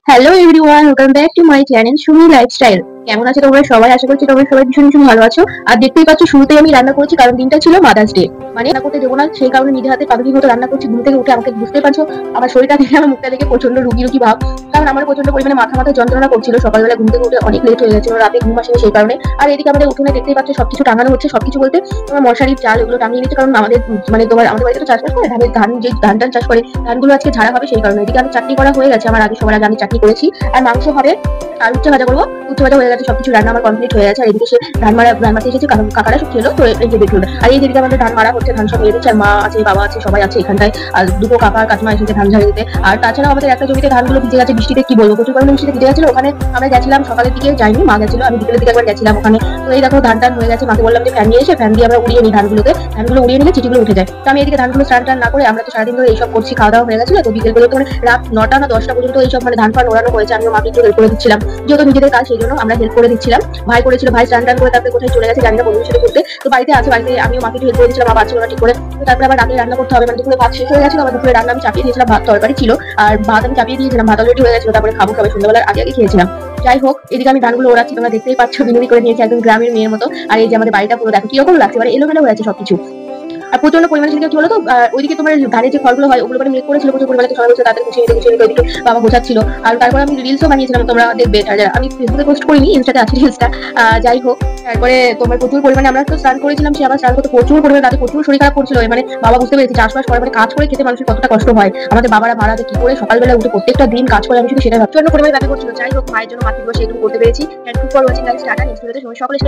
Hello everyone, welcome back to my channel Sumi lifestyle. কেমন আছো তোমরা সবাই? আশা করছি তোমরা সবাই ভীষণ ভীষণ ভালো আছো। আর দেখতেই পাচ্ছ শুরুতেই আমি রান্না করেছি, কারণ দিনটা ছিল মাদার্স ডে। মানে রান্না করতে দেবো না, সেই কারণে নিজের হাতে পাতুরি মতো রান্না করছি। ঘুম থেকে উঠে আমাকে বুঝতে পারছো আমার শরীরটা দেখে, আমার মুখটা দেখে প্রচন্ড রুগী রুগী ভাব। কারণ আমার প্রচন্ড পরিমাণে মাথা মাথা যন্ত্রণা করছিল। সকালবেলা ঘুম থেকে উঠে অনেক লেট হয়ে গেছিল, রাতে ঘুম আসেনি সেই কারণে। আর এদিকে আমাদের উঠোনে দেখতেই পাচ্ছ সবকিছু টাঙানো হচ্ছে। সবকিছু বলতে তোমার মশারির চাল এগুলো টাঙিয়ে নিচ্ছে, কারণ আমাদের মানে তোমার আমাদের বাড়িতে তো চাষবাস করে ধানের ধান, যে ধান টান চাষ করে ধানগুলো আজকে ঝাড়া হবে সেই কারণে। এদিকে আমি চাটনি করা হয়ে গেছে, আমার আগে সবার আগে আমি চাটনি করেছি। আর মাংস হবে, আর উচ্ছে ভাজা করবো। উচ্ছে ভাজা হয়ে গেছে, সবকিছু রান্না আমার কমপ্লিট হয়ে গেছে। আর এদিকে সে ধান মারতে এসেছে, কারণ কাকারা সব খেলো তো এই যে দেখুন। আর এই দিকে আমাদের ধান মারা হচ্ছে, ধান সব নিয়ে দিচ্ছে। আর মা আছে, বাবা আছে, সবাই আছে এখানটায়। আর দুটো কাকা আর কাকিমা এসেছে ধান ঝাড়িয়ে দিতে। আর তাছাড়াও আমাদের একটা জমিতে ধানগুলো ভিজে গেছে বৃষ্টিতে, কি বলবো, প্রচুর পরিমাণে বৃষ্টিতে ভিজে গেছিল। ওখানে আমরা গেছিলাম সকালের দিকে, যাইনি, মা গেছিল, আমি বিকেলের দিকে একবার গেছিলাম ওখানে। তো এই দেখো ধান টান হয়ে গেছে। মাকে বললাম যে ফ্যান নিয়ে এসে ফ্যান দিয়ে আমরা উড়িয়ে নিই ধানগুলোকে। ধানগুলো উড়িয়ে নিলে চিটিগুলো উঠে যায়। তো আমি এদিকে ধানগুলো স্নান টান না করে, আমরা তো সারাদিন ধরে এইসব করছি, খাওয়া দাওয়া হয়ে গেছিল। তো বিকেল বেলা তো মানে রাত 9টা না 10টা পর্যন্ত এইসব মানে ধান ফান ওড়ানো হয়েছে। আমিও মাকে একটু হেল্প করে দিচ্ছিলাম, যেহেতু নিজেদের কাজ সেই জন্য আমরা হেল্প করে দিচ্ছিলাম। ভাই করেছিল, ভাই স্নান টান করে তারপরে কোথায় চলে গেছে জানি না, বন্ধুদের সাথে করতে। তো বাড়িতে আছে, বাড়িতে আমিও মাকে একটু হেল্প করে দিচ্ছিলাম, আবার ছিল না ঠিক করে। তো তারপরে আবার রাতে রান্না করতে হবে, মানে দুপুরে ভাত শেষ হয়ে গেছিল, আবার দুপুরে রান্না আমি চাপিয়ে দিয়েছিলাম। ভাত তরকারি ছিল আর ভাত আমি চাপিয়ে দিয়েছিলাম, ভাত অলরেডি হয়ে গেছিল। তারপরে খাবো সবাই, সন্ধ্যাবেলার আগে আগে খেয়েছিলাম। যাই হোক, এদিকে আমি ধানগুলো ওড়াচ্ছি, তোমরা দেখতেই পাচ্ছ, বিনুনি করে নিয়েছি একদম গ্রামের মেয়ের মতো। আর এই যে আমাদের বাড়িটা পুরো দেখো কিরকম লাগছে, মানে এলোমেলো হয়ে আছে সবকিছু। আর প্রচন্ড পরিমাণে সেদিকে কি হলো তো, ওইদিকে তোমার ধানের যে খড়গুলো হয় ওগুলো মানে মেঘ করেছিল প্রচুর পরিমাণে। তো সবাই বলছে তাদের গুছিয়ে নিতে ওইদিকে বাবা গোছাচ্ছিল। আর তারপরে আমি রিলসও বানিয়েছিলাম, তোমরা দেখবে। আর আমি ফেসবুকে পোস্ট করিনি, ইনস্টাতে আছে রিলসটা। যাই হোক, তারপরে তোমার প্রচুর পরিমাণে আমরা তো স্নান করেছিলাম, সে আবার স্নান করতে প্রচুর পরিমাণে রাতে প্রচুর শরীর খারাপ করছিল। মানে বাবা বুঝতে পেরেছি চাষবাস করে মানে কাজ করে খেতে মানুষের কতটা কষ্ট হয়। আমাদের বাবারা মারা কি করে সকালবেলা উঠে প্রত্যেকটা দিন কাজ করে, আমি শুধু সেটা ভাবছি। প্রচন্ড পরিমাণে ব্যথা করছিল। যাই হোক, মায়ের জন্য মাকে বসে এটুকু করতে পেরেছি। Thank you for watching guys, tata. Next ভিডিওতে সকলে